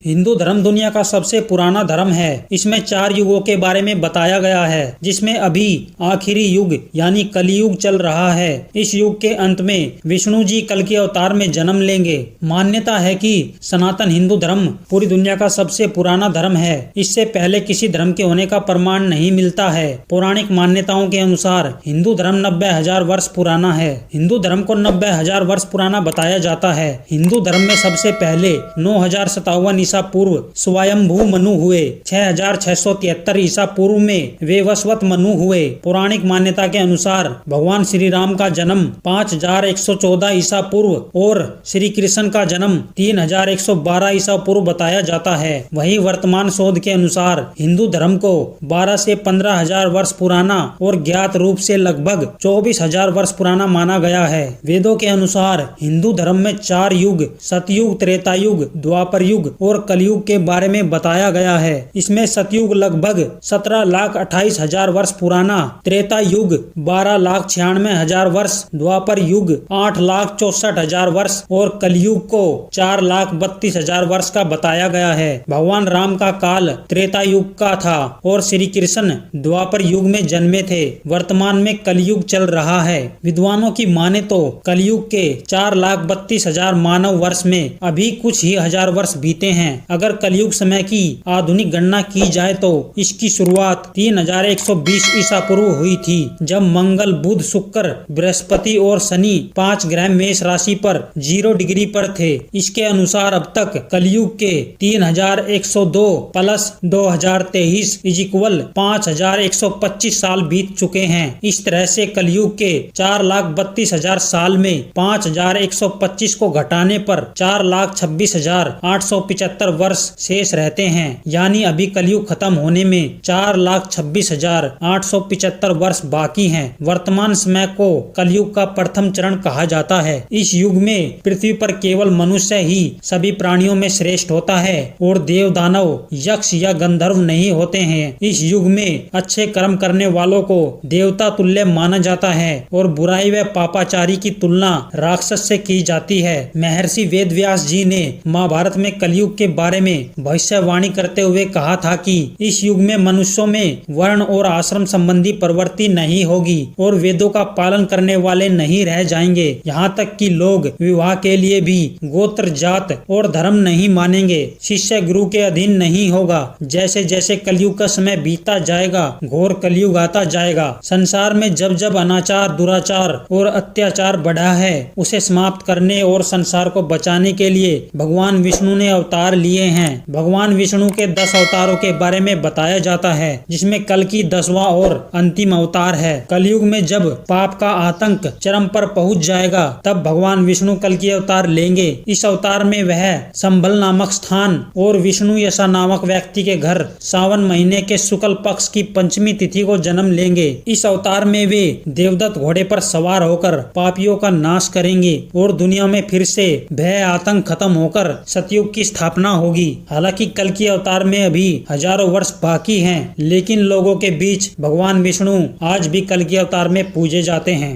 हिंदू धर्म दुनिया का सबसे पुराना धर्म है। इसमें 4 युगों के बारे में बताया गया है, जिसमें अभी आखिरी युग यानी कलयुग चल रहा है। इस युग के अंत में विष्णु जी कल के अवतार में जन्म लेंगे। मान्यता है कि सनातन हिंदू धर्म पूरी दुनिया का सबसे पुराना धर्म है। इससे पहले किसी धर्म के होने का प्रमाण नहीं मिलता है। पौराणिक मान्यताओं के अनुसार हिंदू धर्म 90,000 वर्ष पुराना है। हिंदू धर्म को 90,000 वर्ष पुराना बताया जाता है। हिंदू धर्म में सबसे पहले 9057 ईसा पूर्व स्वयंभू मनु हुए। 6673 ईसा पूर्व में वेवस्वत मनु हुए। पौराणिक मान्यता के अनुसार भगवान श्री राम का जन्म 5114 ईसा पूर्व और श्री कृष्ण का जन्म 3112 ईसा पूर्व बताया जाता है। वहीं वर्तमान शोध के अनुसार हिंदू धर्म को 12 से 15,000 वर्ष पुराना और ज्ञात रूप से लगभग 24,000 वर्ष पुराना माना गया है। वेदों के अनुसार हिंदू धर्म में 4 युग सतयुग, त्रेता युग, द्वापर युग और कलयुग के बारे में बताया गया है। इसमें सतयुग लगभग 17,28,000 वर्ष पुराना, त्रेता युग 12,96,000 वर्ष, द्वापर युग 8,64,000 वर्ष और कलयुग को 4,32,000 वर्ष का बताया गया है। भगवान राम का काल त्रेता युग का था और श्री कृष्ण द्वापर युग में जन्मे थे। वर्तमान में कलयुग चल रहा है। विद्वानों की माने तो कलयुग के 4,32,000 मानव वर्ष में अभी कुछ ही हजार वर्ष बीते हैं। अगर कलयुग समय की आधुनिक गणना की जाए तो इसकी शुरुआत 3120 ईसा पूर्व हुई थी, जब मंगल, बुध, शुक्र, बृहस्पति और शनि 5 ग्रह मेष राशि पर 0 डिग्री पर थे। इसके अनुसार अब तक कलयुग के 3102 प्लस 2023 इक्वल 5125 साल बीत चुके हैं। इस तरह से कलयुग के 4,32,000 साल में 5,125 को घटाने पर 4,26,875 वर्ष शेष रहते हैं। यानी अभी कलयुग खत्म होने में 4,26,875 वर्ष बाकी हैं। वर्तमान समय को कलयुग का प्रथम चरण कहा जाता है। इस युग में पृथ्वी पर केवल मनुष्य ही सभी प्राणियों में श्रेष्ठ होता है और देव, दानव, यक्ष या गंधर्व नहीं होते हैं। इस युग में अच्छे कर्म करने वालों को देवता तुल्य माना जाता है और बुराई व पापाचारी की तुलना राक्षस से की जाती है। महर्षि वेदव्यास जी ने महाभारत में कलयुग के बारे में भविष्यवाणी करते हुए कहा था कि इस युग में मनुष्यों में वर्ण और आश्रम संबंधी प्रवृत्ति नहीं होगी और वेदों का पालन करने वाले नहीं रह जाएंगे। यहाँ तक कि लोग विवाह के लिए भी गोत्र, जात और धर्म नहीं मानेंगे। शिष्य गुरु के अधीन नहीं होगा। जैसे जैसे कलयुग का समय बीतता जाएगा, घोर कलयुग आता जाएगा। संसार में जब जब अनाचार, दुराचार और अत्याचार बढ़ा है, उसे समाप्त करने और संसार को बचाने के लिए भगवान विष्णु ने अवतार लिए हैं। भगवान विष्णु के 10 अवतारों के बारे में बताया जाता है, जिसमें कल की 10वां और अंतिम अवतार है। कलयुग में जब पाप का आतंक चरम पर पहुंच जाएगा, तब भगवान विष्णु कल की अवतार लेंगे। इस अवतार में वह संभल नामक स्थान और विष्णु यशा नामक व्यक्ति के घर सावन महीने के शुक्ल पक्ष की पंचमी तिथि को जन्म लेंगे। इस अवतार में वे देवदत्त घोड़े पर सवार होकर पापियों का नाश करेंगे और दुनिया में फिर से भय आतंक खत्म होकर सतयुग की स्थापना होगी। हालांकि कल की अवतार में अभी हजारों वर्ष बाकी हैं, लेकिन लोगों के बीच भगवान विष्णु आज भी कल की अवतार में पूजे जाते हैं।